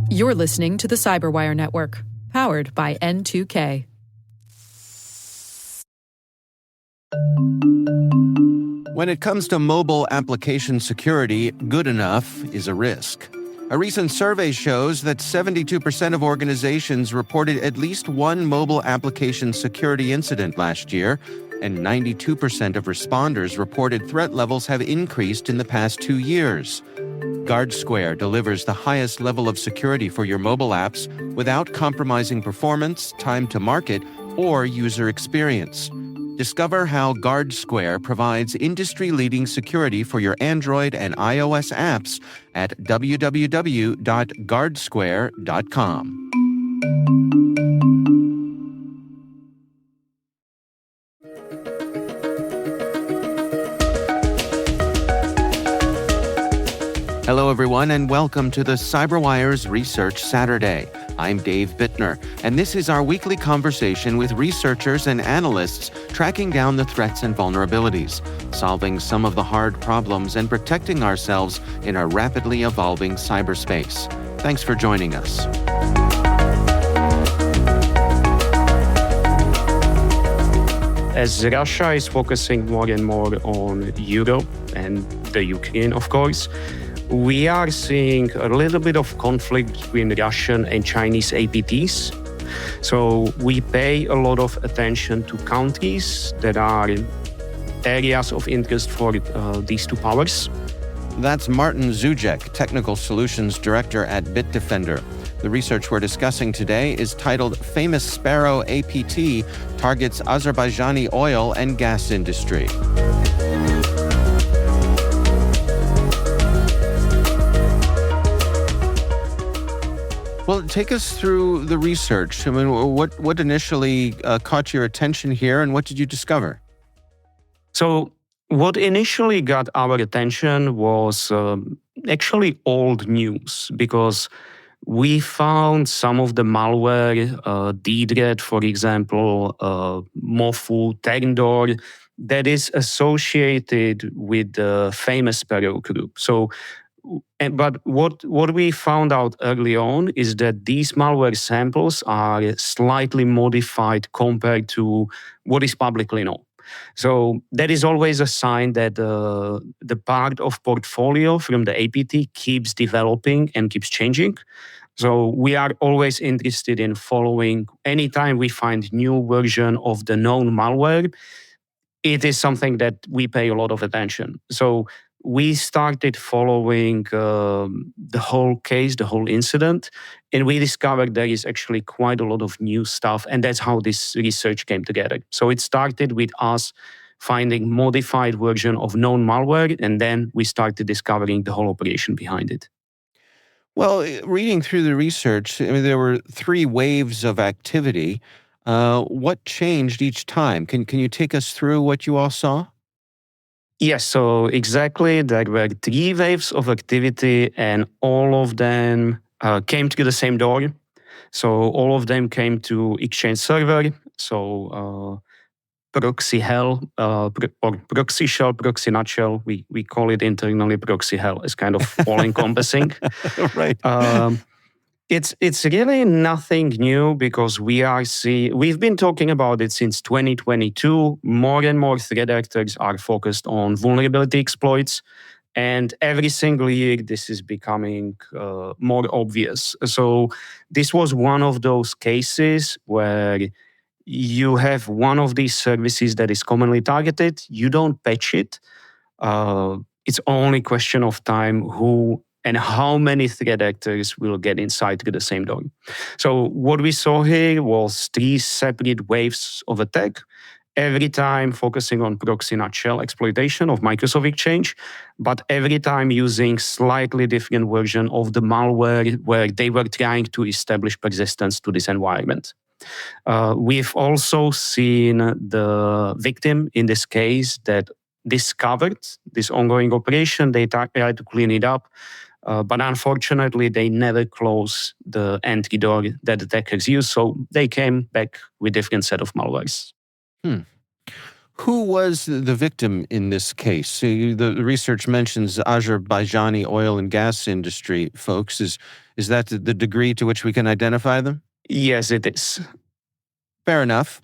You're listening to the Cyberwire Network, powered by N2K. When it comes to mobile application security, good enough is a risk. A recent survey shows that 72% of organizations reported at least one mobile application security incident last year, and 92% of responders reported threat levels have increased in the past 2 years. GuardSquare delivers the highest level of security for your mobile apps without compromising performance, time to market, or user experience. Discover how GuardSquare provides industry-leading security for your Android and iOS apps at www.guardsquare.com. Hello, everyone, and welcome to the CyberWire's Research Saturday. I'm Dave Bittner, and this is our weekly conversation with researchers and analysts tracking down the threats and vulnerabilities, solving some of the hard problems, and protecting ourselves in a rapidly evolving cyberspace. Thanks for joining us. As Russia is focusing more and more on Europe and the Ukraine, of course, we are seeing a little bit of conflict between Russian and Chinese APTs. So we pay a lot of attention to countries that are areas of interest for these two powers. That's Martin Zuzek, Technical Solutions Director at Bitdefender. The research we're discussing today is titled Famous Sparrow APT Targets Azerbaijani Oil and Gas Industry. Well, take us through the research. I mean, what initially caught your attention here, and what did you discover? So what initially got our attention was actually old news, because we found some of the malware, DDRED, for example, Mofu, Terndor, that is associated with the famous Sparrow group. But what we found out early on is that these malware samples are slightly modified compared to what is publicly known. So that is always a sign that the part of portfolio from the APT keeps developing and keeps changing. So we are always interested in following. Anytime we find new version of the known malware, it is something that we pay a lot of attention. So we started following the whole case, the whole incident, and we discovered there is actually quite a lot of new stuff, and that's how this research came together. So it started with us finding modified version of known malware, and then we started discovering the whole operation behind it. Well, reading through the research, I mean, there were 3 waves of activity. What changed each time? Can you take us through what you all saw? Yes, so exactly. There were 3 waves of activity, and all of them came to the same door. So all of them came to Exchange server. So proxy hell, or proxy shell, proxy nutshell. We call it internally proxy hell. It's kind of all-encompassing. Right. It's really nothing new, because we've been talking about it since 2022. More and more threat actors are focused on vulnerability exploits, and every single year this is becoming more obvious. So this was one of those cases where you have one of these services that is commonly targeted. You don't patch it. It's only a question of time who and how many threat actors will get inside to the same door. So what we saw here was 3 separate waves of attack, every time focusing on proxy nutshell exploitation of Microsoft Exchange, but every time using slightly different version of the malware where they were trying to establish persistence to this environment. We've also seen the victim in this case that discovered this ongoing operation. They tried to clean it up, but unfortunately, they never closed the entry door that attackers use, so they came back with different set of malwares. Who was the victim in this case? So the research mentions Azerbaijani oil and gas industry folks. Is that the degree to which we can identify them? Yes, it is. Fair enough.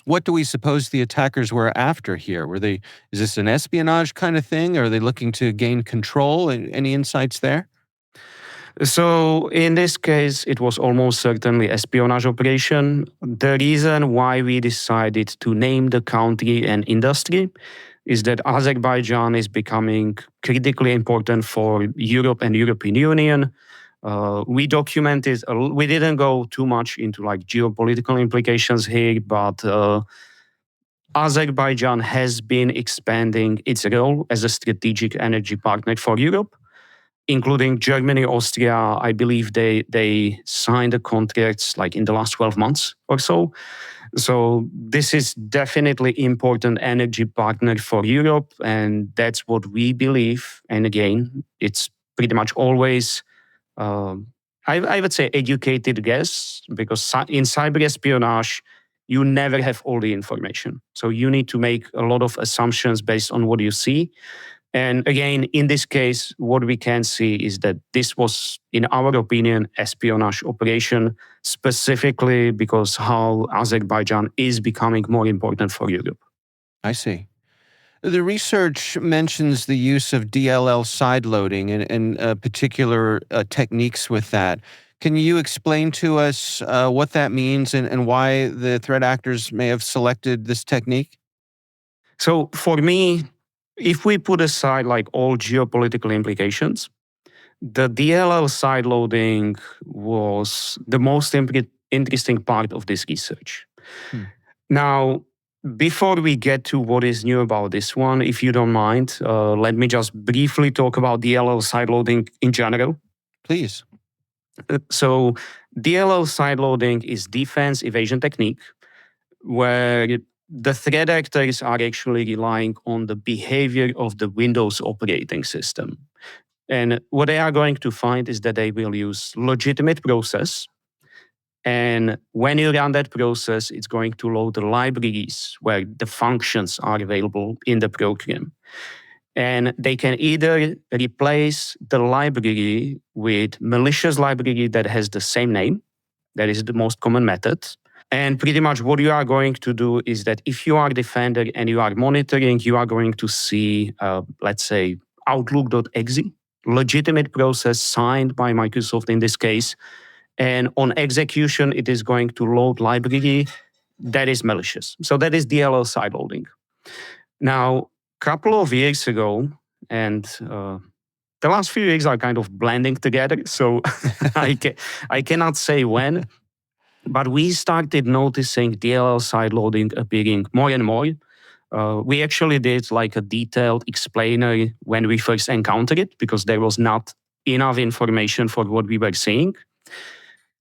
What do we suppose the attackers were after here? Is this an espionage kind of thing? Or are they looking to gain control? Any insights there? So in this case, it was almost certainly espionage operation. The reason why we decided to name the country and industry is that Azerbaijan is becoming critically important for Europe and European Union. We documented, we didn't go too much into like geopolitical implications here, but Azerbaijan has been expanding its role as a strategic energy partner for Europe, including Germany, Austria. I believe they signed the contracts like in the last 12 months or so. So this is definitely important energy partner for Europe, and that's what we believe. And again, it's pretty much always, I would say, educated guess, because in cyber espionage, you never have all the information. So you need to make a lot of assumptions based on what you see. And again, in this case, what we can see is that this was, in our opinion, espionage operation, specifically because how Azerbaijan is becoming more important for Europe. I see. The research mentions the use of DLL sideloading and particular techniques with that. Can you explain to us what that means and why the threat actors may have selected this technique? So for me, if we put aside like all geopolitical implications, the DLL sideloading was the most interesting part of this research. Now, before we get to what is new about this one, if you don't mind, let me just briefly talk about DLL sideloading in general. Please. So DLL sideloading is defense evasion technique where the threat actors are actually relying on the behavior of the Windows operating system. And what they are going to find is that they will use legitimate process. And when you run that process, it's going to load the libraries where the functions are available in the program. And they can either replace the library with malicious library that has the same name. That is the most common method. And pretty much what you are going to do is that if you are a defender and you are monitoring, you are going to see, let's say, Outlook.exe, legitimate process signed by Microsoft in this case. And on execution, it is going to load library that is malicious. So that is DLL sideloading. Now, a couple of years ago, and the last few years are kind of blending together, so I cannot say when, but we started noticing DLL sideloading appearing more and more. We actually did like a detailed explainer when we first encountered it, because there was not enough information for what we were seeing.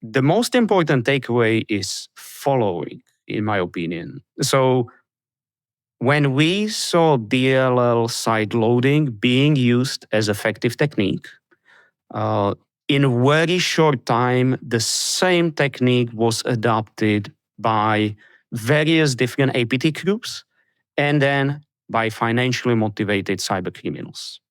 The most important takeaway is following, in my opinion. So when we saw DLL sideloading being used as effective technique, in a very short time, the same technique was adopted by various different APT groups and then by financially motivated cyber criminals.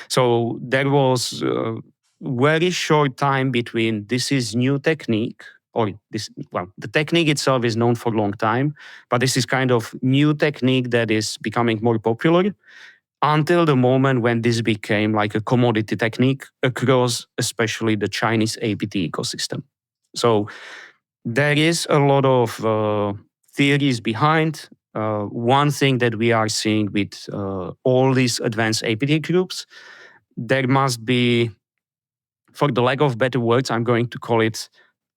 So there was a very short time between this is new technique, or this, well, the technique itself is known for a long time, but this is kind of new technique that is becoming more popular, until the moment when this became like a commodity technique across especially the Chinese APT ecosystem. So there is a lot of theories behind. One thing that we are seeing with all these advanced APT groups, there must be, for the lack of better words, I'm going to call it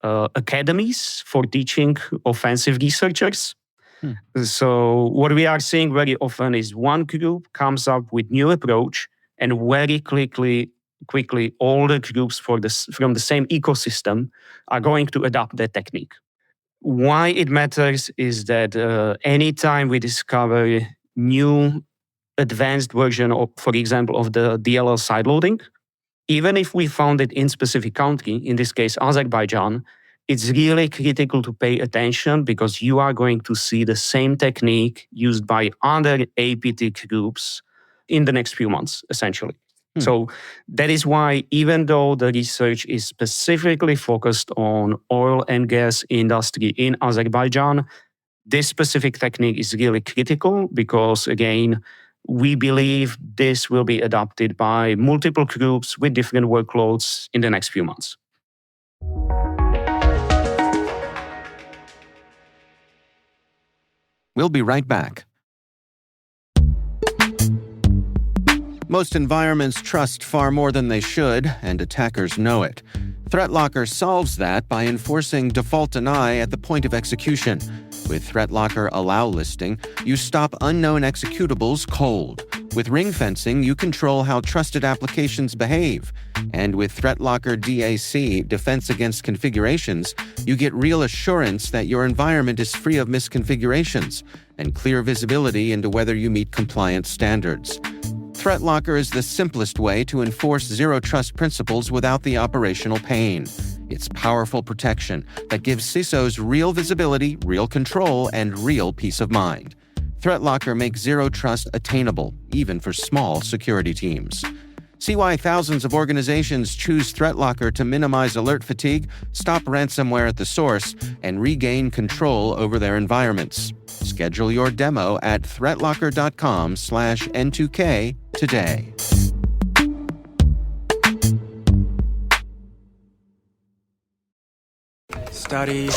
academies for teaching offensive researchers. So what we are seeing very often is one group comes up with new approach, and very quickly all the groups from the same ecosystem are going to adopt that technique. Why it matters is that anytime we discover new advanced version of, for example, of the DLL sideloading, even if we found it in specific country, in this case Azerbaijan, it's really critical to pay attention because you are going to see the same technique used by other APT groups in the next few months, essentially. So that is why, even though the research is specifically focused on oil and gas industry in Azerbaijan, this specific technique is really critical because, again, we believe this will be adopted by multiple groups with different workloads in the next few months. We'll be right back. Most environments trust far more than they should, and attackers know it. ThreatLocker solves that by enforcing default deny at the point of execution. With ThreatLocker Allow listing, you stop unknown executables cold. With ring fencing, you control how trusted applications behave. And with ThreatLocker DAC, Defense Against Configurations, you get real assurance that your environment is free of misconfigurations and clear visibility into whether you meet compliance standards. ThreatLocker is the simplest way to enforce zero-trust principles without the operational pain. It's powerful protection that gives CISOs real visibility, real control, and real peace of mind. ThreatLocker makes zero-trust attainable, even for small security teams. See why thousands of organizations choose ThreatLocker to minimize alert fatigue, stop ransomware at the source, and regain control over their environments. Schedule your demo at threatlocker.com/N2K today. Study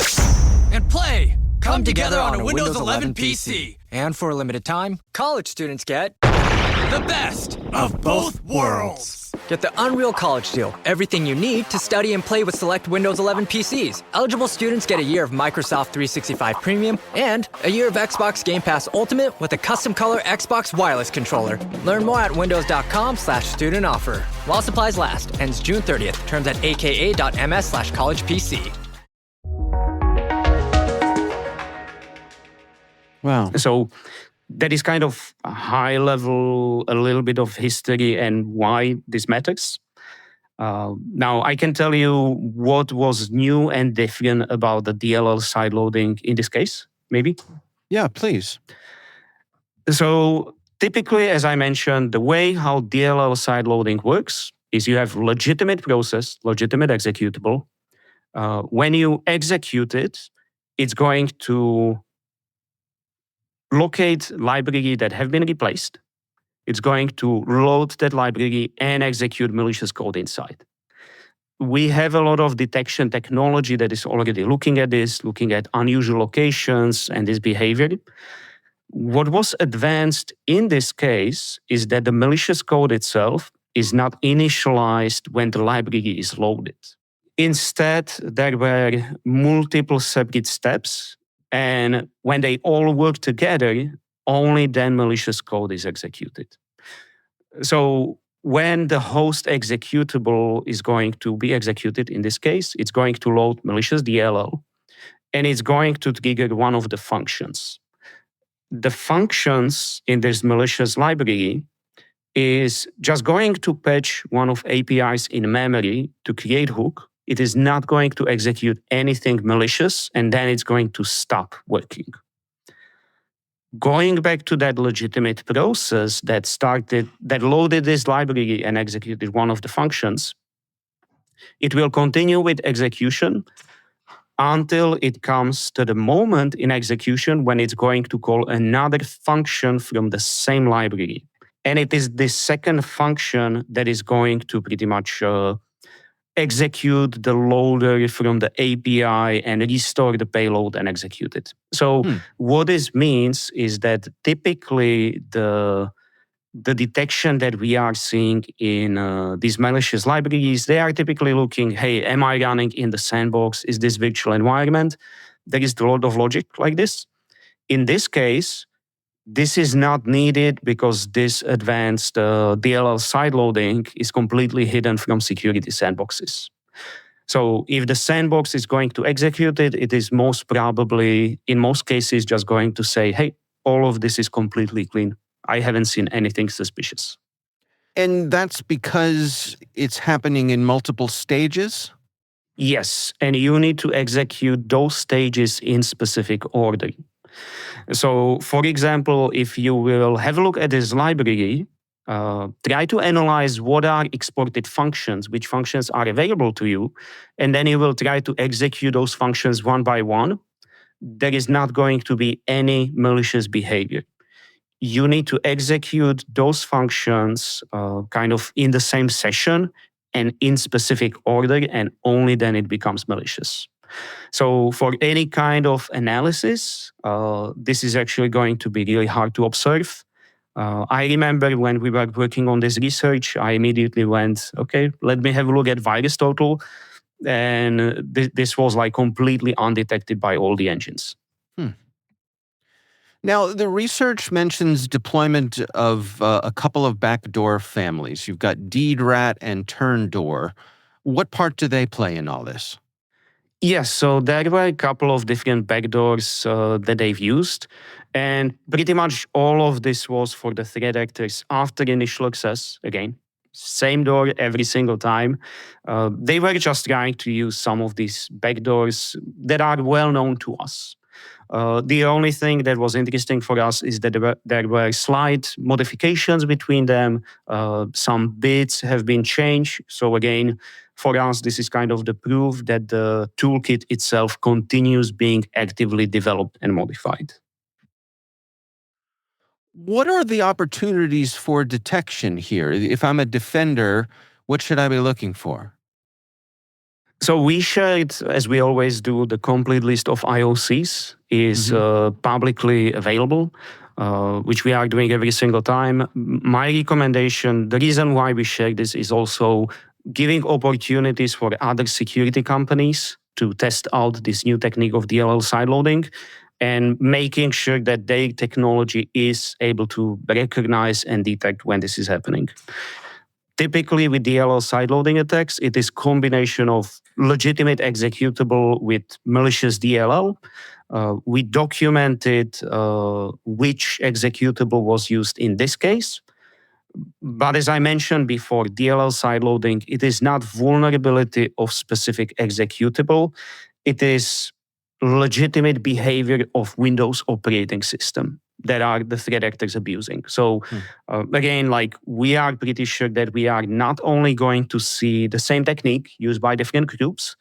and play come together on a Windows 11 PC. And for a limited time, college students get the best of both worlds. Get the Unreal College Deal. Everything you need to study and play with select Windows 11 PCs. Eligible students get a year of Microsoft 365 Premium and a year of Xbox Game Pass Ultimate with a custom color Xbox wireless controller. Learn more at windows.com/student offer. While supplies last. Ends June 30th. Terms at aka.ms/collegepc. Wow. So that is kind of a high level, a little bit of history and why this matters. Now, I can tell you what was new and different about the DLL sideloading in this case, maybe? Yeah, please. So typically, as I mentioned, the way how DLL sideloading works is you have legitimate process, legitimate executable. When you execute it, it's going to locate library that have been replaced. It's going to load that library and execute malicious code inside. We have a lot of detection technology that is already looking at this, looking at unusual locations and this behavior. What was advanced in this case is that the malicious code itself is not initialized when the library is loaded. Instead, there were multiple separate steps, and when they all work together, only then malicious code is executed. So when the host executable is going to be executed, in this case, it's going to load malicious DLL, and it's going to trigger one of the functions. The functions in this malicious library is just going to patch one of APIs in memory to create hook. It is not going to execute anything malicious, and then it's going to stop working. Going back to that legitimate process that loaded this library and executed one of the functions, it will continue with execution until it comes to the moment in execution when it's going to call another function from the same library. And it is this second function that is going to pretty much execute the loader from the API and restore the payload and execute it. So what this means is that typically the detection that we are seeing in these malicious libraries, they are typically looking, hey, am I running in the sandbox? Is this virtual environment? There is a lot of logic like this. In this case, this is not needed because this advanced DLL sideloading is completely hidden from security sandboxes. So if the sandbox is going to execute it, it is most probably, in most cases, just going to say, hey, all of this is completely clean. I haven't seen anything suspicious. And that's because it's happening in multiple stages? Yes, and you need to execute those stages in specific order. So, for example, if you will have a look at this library, try to analyze what are exported functions, which functions are available to you, and then you will try to execute those functions one by one. There is not going to be any malicious behavior. You need to execute those functions kind of in the same session and in specific order, and only then it becomes malicious. So for any kind of analysis, this is actually going to be really hard to observe. I remember when we were working on this research, I immediately went, okay, let me have a look at VirusTotal. And this was like completely undetected by all the engines. Now, the research mentions deployment of a couple of backdoor families. You've got DeedRat and TurnDoor. What part do they play in all this? Yes, so there were a couple of different backdoors that they've used. And pretty much all of this was for the threat actors after initial access. Again, same door every single time. They were just trying to use some of these backdoors that are well known to us. The only thing that was interesting for us is that there were slight modifications between them. Some bits have been changed. So again, for us, this is kind of the proof that the toolkit itself continues being actively developed and modified. What are the opportunities for detection here? If I'm a defender, what should I be looking for? So we shared, as we always do, the complete list of IOCs is publicly available, which we are doing every single time. My recommendation, the reason why we share this is also giving opportunities for other security companies to test out this new technique of DLL sideloading and making sure that their technology is able to recognize and detect when this is happening. Typically, with DLL sideloading attacks, it is combination of legitimate executable with malicious DLL. We documented which executable was used in this case. But as I mentioned before, DLL sideloading, it is not vulnerability of specific executable. It is legitimate behavior of Windows operating system that are the threat actors abusing. So again, like we are pretty sure that we are not only going to see the same technique used by different groups,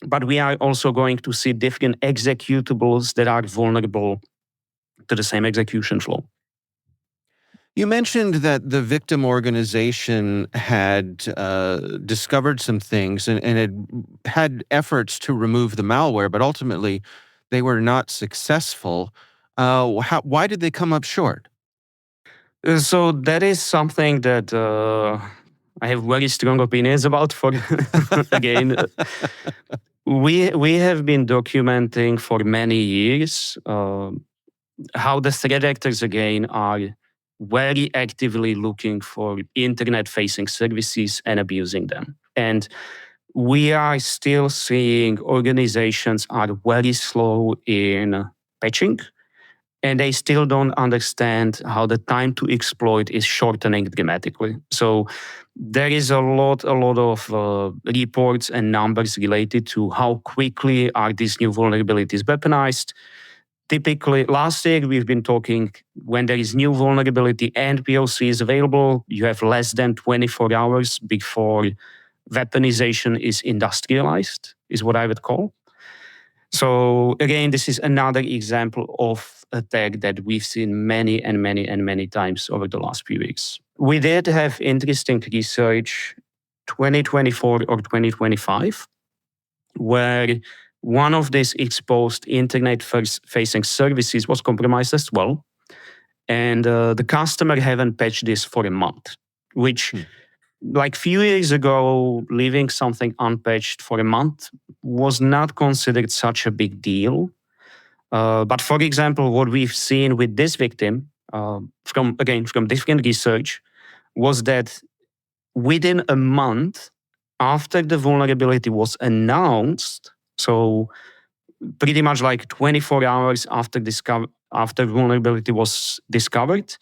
but we are also going to see different executables that are vulnerable to the same execution flow. You mentioned that the victim organization had discovered some things and had efforts to remove the malware, but ultimately they were not successful. Why did they come up short? So that is something that I have very strong opinions about. For again, we have been documenting for many years how the threat actors again are very actively looking for internet-facing services and abusing them. And we are still seeing organizations are very slow in patching, and they still don't understand how the time to exploit is shortening dramatically. So there is a lot of reports and numbers related to how quickly are these new vulnerabilities weaponized. Typically, last year we've been talking when there is new vulnerability and POC is available, you have less than 24 hours before weaponization is industrialized, is what I would call. So again, this is another example of attack that we've seen many times over the last few weeks. We did have interesting research 2024 or 2025, where one of these exposed internet-facing services was compromised as well. And the customer haven't patched this for a month, which like few years ago, leaving something unpatched for a month was not considered such a big deal. But for example, what we've seen with this victim, from different research, was that within a month after the vulnerability was announced, so pretty much like 24 hours after vulnerability was discovered,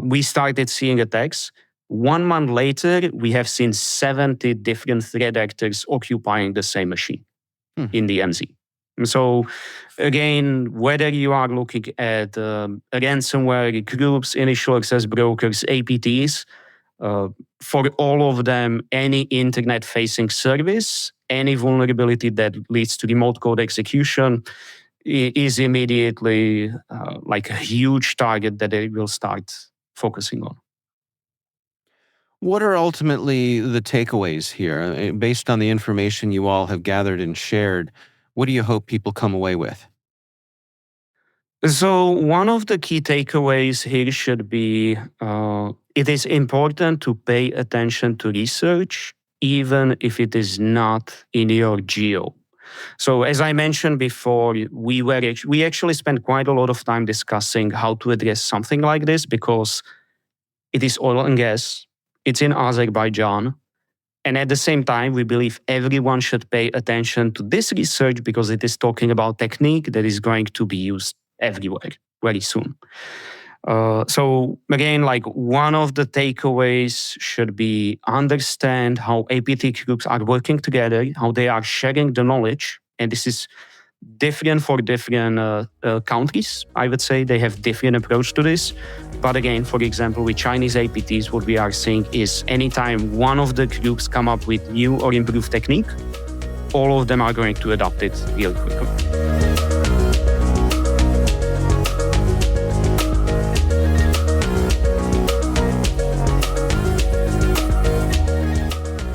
we started seeing attacks. 1 month later, we have seen 70 different threat actors occupying the same machine in the MZ. So again, whether you are looking at ransomware groups, initial access brokers, APTs, for all of them, any internet-facing service, any vulnerability that leads to remote code execution is immediately like a huge target that they will start focusing on. What are ultimately the takeaways here? Based on the information you all have gathered and shared, what do you hope people come away with? So one of the key takeaways here should be it is important to pay attention to research, even if it is not in your geo. So as I mentioned before, we actually spent quite a lot of time discussing how to address something like this because it is oil and gas, it's in Azerbaijan, and at the same time, we believe everyone should pay attention to this research because it is talking about technique that is going to be used everywhere very soon. So again, like one of the takeaways should be understand how APT groups are working together, how they are sharing the knowledge. And this is different for different countries. I would say they have different approach to this. But again, for example, with Chinese APTs, what we are seeing is anytime one of the groups come up with new or improved technique, all of them are going to adopt it real quickly.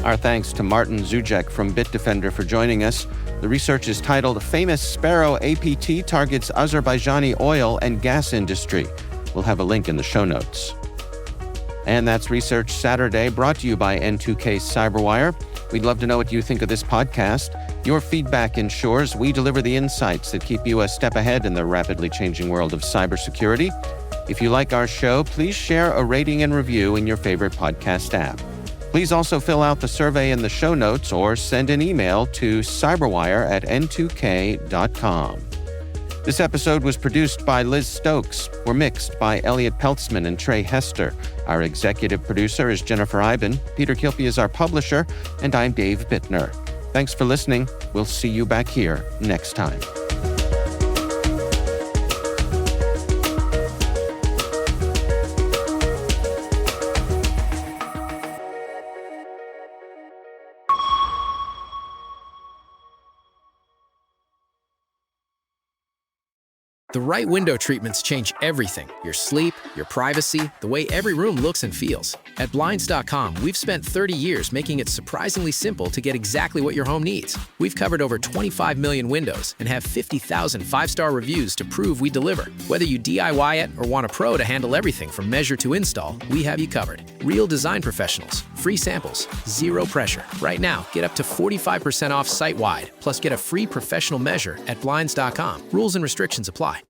Our thanks to Martin Zuzek from Bitdefender for joining us. The research is titled Famous Sparrow APT Targets Azerbaijani Oil and Gas Industry. We'll have a link in the show notes. And that's Research Saturday, brought to you by N2K Cyberwire. We'd love to know what you think of this podcast. Your feedback ensures we deliver the insights that keep you a step ahead in the rapidly changing world of cybersecurity. If you like our show, please share a rating and review in your favorite podcast app. Please also fill out the survey in the show notes or send an email to cyberwire@n2k.com. This episode was produced by Liz Stokes. We're mixed by Elliot Peltzman and Trey Hester. Our executive producer is Jennifer Iben. Peter Kilpie is our publisher, and I'm Dave Bittner. Thanks for listening. We'll see you back here next time. The right window treatments change everything: your sleep, your privacy, the way every room looks and feels. At Blinds.com, we've spent 30 years making it surprisingly simple to get exactly what your home needs. We've covered over 25 million windows and have 50,000 five-star reviews to prove we deliver. Whether you DIY it or want a pro to handle everything from measure to install, we have you covered. Real design professionals, free samples, zero pressure. Right now, get up to 45% off site-wide, plus get a free professional measure at Blinds.com. Rules and restrictions apply.